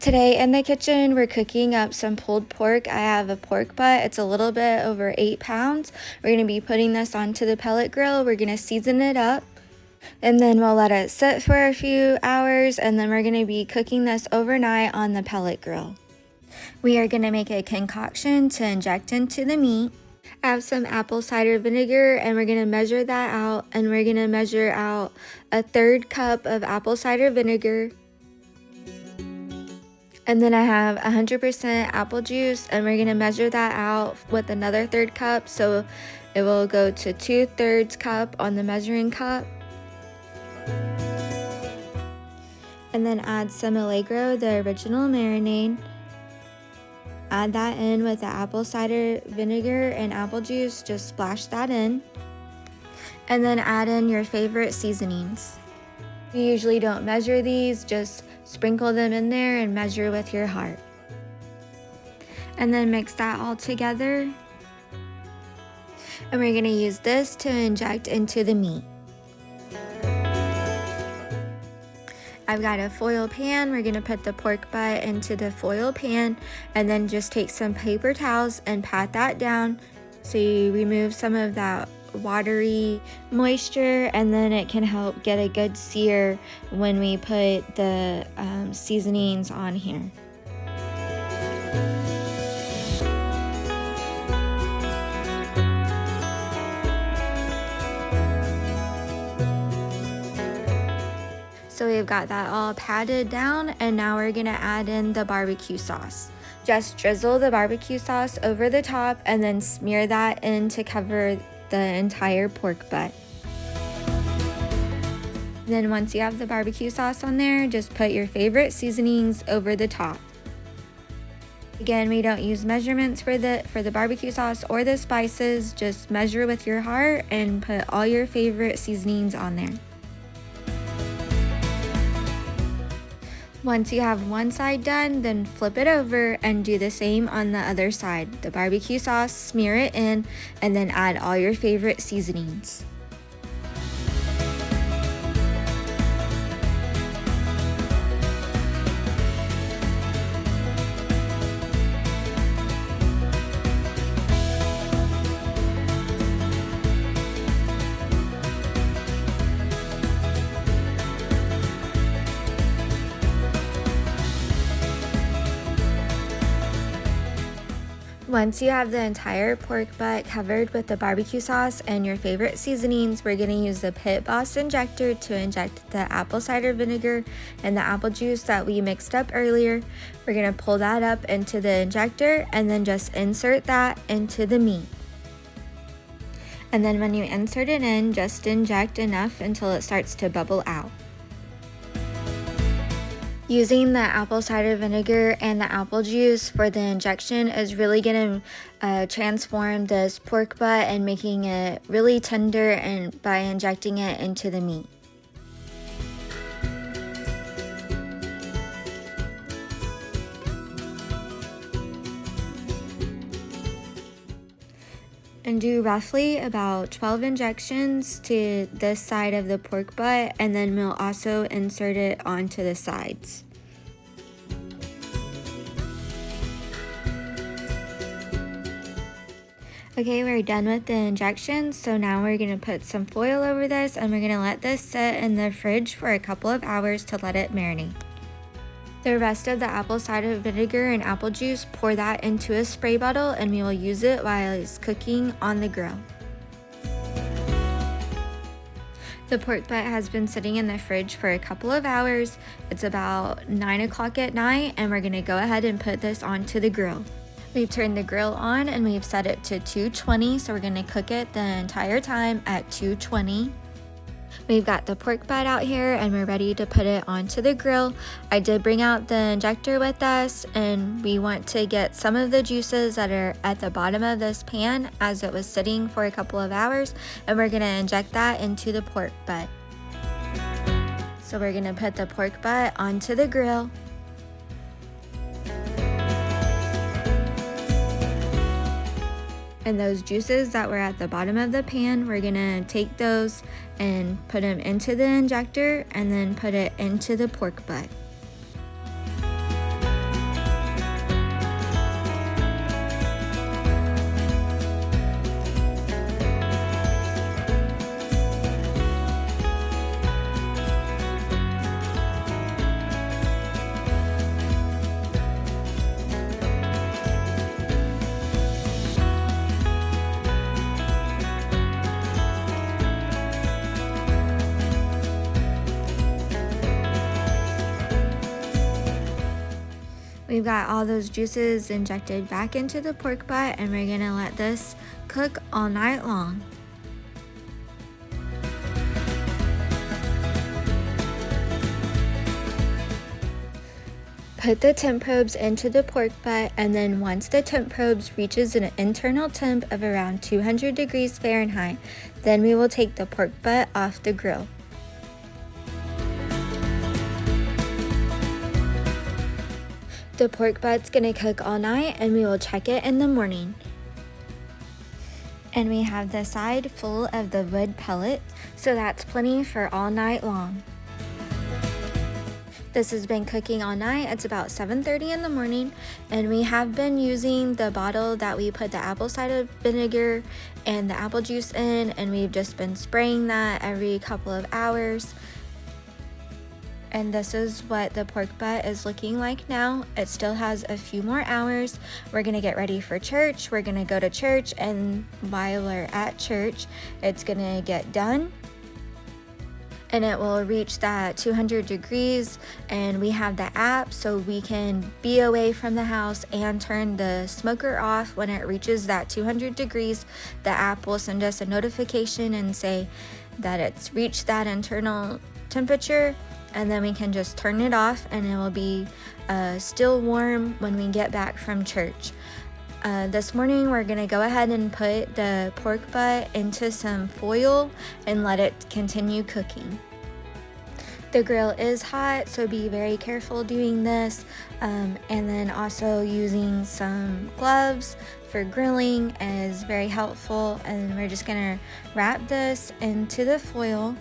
Today in the kitchen, we're cooking up some pulled pork. I have a pork butt. It's a little bit over 8 pounds. We're going to be putting this onto the pellet grill. We're going to season it up, and then we'll let it sit for a few hours, and then we're going to be cooking this overnight on the pellet grill. We are going to make a concoction to inject into the meat. I have some apple cider vinegar, and we're going to measure that out, and we're going to measure out a 1/3 cup of apple cider vinegar. And then I have 100% apple juice, and we're going to measure that out with another 1/3 cup, so it will go to 2/3 cup on the measuring cup. And then add some Allegro, the original marinade. Add that in with the apple cider vinegar and apple juice, just splash that in. And then add in your favorite seasonings. You usually don't measure these, just sprinkle them in there and measure with your heart. And then mix that all together. And we're going to use this to inject into the meat. I've got a foil pan. We're going to put the pork butt into the foil pan, and then just take some paper towels and pat that down so you remove some of that watery moisture, and then it can help get a good sear when we put the seasonings on here. So we've got that all patted down, and now we're gonna add in the barbecue sauce. Just drizzle the barbecue sauce over the top and then smear that in to cover the entire pork butt. Then once you have the barbecue sauce on there, just put your favorite seasonings over the top. Again, we don't use measurements for the barbecue sauce or the spices. Just measure with your heart and put all your favorite seasonings on there. Once you have one side done, then flip it over and do the same on the other side. The barbecue sauce, smear it in, and then add all your favorite seasonings. Once you have the entire pork butt covered with the barbecue sauce and your favorite seasonings, we're going to use the Pit Boss injector to inject the apple cider vinegar and the apple juice that we mixed up earlier. We're going to pull that up into the injector and then just insert that into the meat. And then when you insert it in, just inject enough until it starts to bubble out. Using the apple cider vinegar and the apple juice for the injection is really going to transform this pork butt and making it really tender, and by injecting it into the meat. And do roughly about 12 injections to this side of the pork butt, and then we'll also insert it onto the sides. Okay, we're done with the injections, so now we're going to put some foil over this, and we're going to let this sit in the fridge for a couple of hours to let it marinate. The rest of the apple cider vinegar and apple juice, pour that into a spray bottle, and we will use it while it's cooking on the grill. The pork butt has been sitting in the fridge for a couple of hours. It's about 9 o'clock at night, and we're going to go ahead and put this onto the grill. We've turned the grill on and we've set it to 220, so we're going to cook it the entire time at 220. We've got the pork butt out here and we're ready to put it onto the grill. I did bring out the injector with us, and we want to get some of the juices that are at the bottom of this pan as it was sitting for a couple of hours, and we're going to inject that into the pork butt. So we're going to put the pork butt onto the grill. And those juices that were at the bottom of the pan, we're gonna take those and put them into the injector and then put it into the pork butt. We've got all those juices injected back into the pork butt, and we're gonna let this cook all night long. Put the temp probes into the pork butt, and then once the temp probes reaches an internal temp of around 200 degrees Fahrenheit, then we will take the pork butt off the grill. The pork butt's gonna cook all night, and we will check it in the morning. And we have the side full of the wood pellet, so that's plenty for all night long. This has been cooking all night. It's about 7:30 in the morning, and we have been using the bottle that we put the apple cider vinegar and the apple juice in, and we've just been spraying that every couple of hours. And this is what the pork butt is looking like now. It still has a few more hours. We're gonna get ready for church. We're gonna go to church, and while we're at church, it's gonna get done. And it will reach that 200 degrees, and we have the app so we can be away from the house and turn the smoker off when it reaches that 200 degrees. The app will send us a notification and say that it's reached that internal temperature, and then we can just turn it off, and it will be still warm when we get back from church. This morning we're gonna go ahead and put the pork butt into some foil and let it continue cooking. The grill is hot, so be very careful doing this, and then also using some gloves for grilling is very helpful. And we're just gonna wrap this into the foil.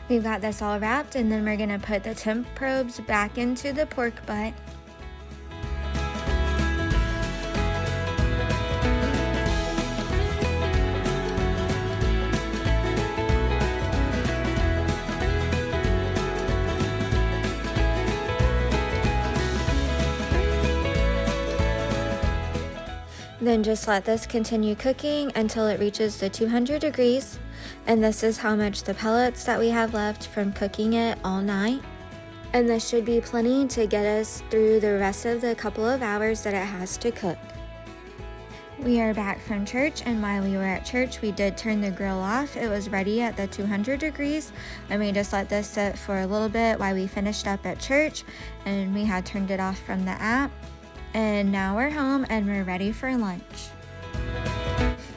We've got this all wrapped, and then we're gonna put the temp probes back into the pork butt. Then just let this continue cooking until it reaches the 200 degrees. And this is how much the pellets that we have left from cooking it all night. And this should be plenty to get us through the rest of the couple of hours that it has to cook. We are back from church, and while we were at church, we did turn the grill off. It was ready at the 200 degrees, and we just let this sit for a little bit while we finished up at church, and we had turned it off from the app. And now we're home and we're ready for lunch.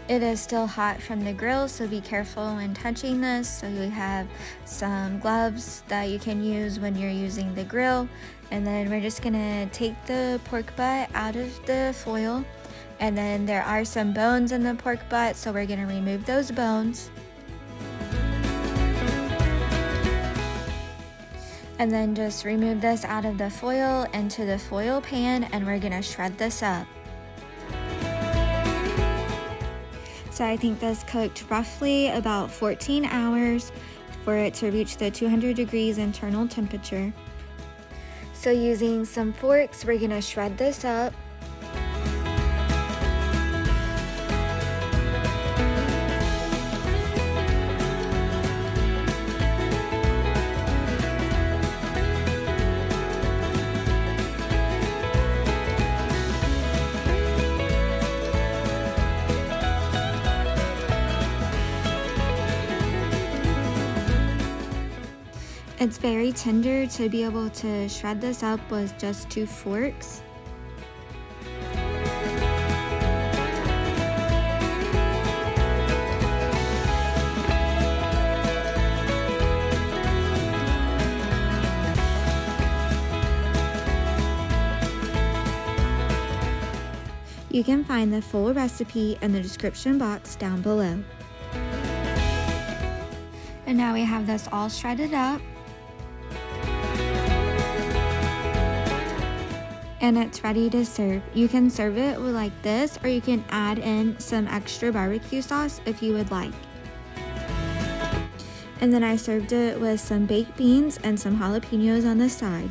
It is still hot from the grill, so be careful when touching this. So you have some gloves that you can use when you're using the grill. And then we're just gonna take the pork butt out of the foil. And then there are some bones in the pork butt, so we're gonna remove those bones. And then just remove this out of the foil into the foil pan, and we're gonna shred this up. So I think this cooked roughly about 14 hours for it to reach the 200 degrees internal temperature. So using some forks, we're gonna shred this up. It's very tender. To be able to shred this up with just 2 forks. You can find the full recipe in the description box down below. And now we have this all shredded up. And it's ready to serve. You can serve it with like this, or you can add in some extra barbecue sauce if you would like. And then I served it with some baked beans and some jalapenos on the side.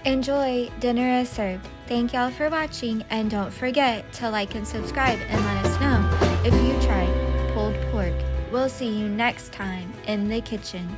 Enjoy, dinner is served. Thank y'all for watching, and don't forget to like and subscribe and let us know if you tried pulled pork. We'll see you next time in the kitchen.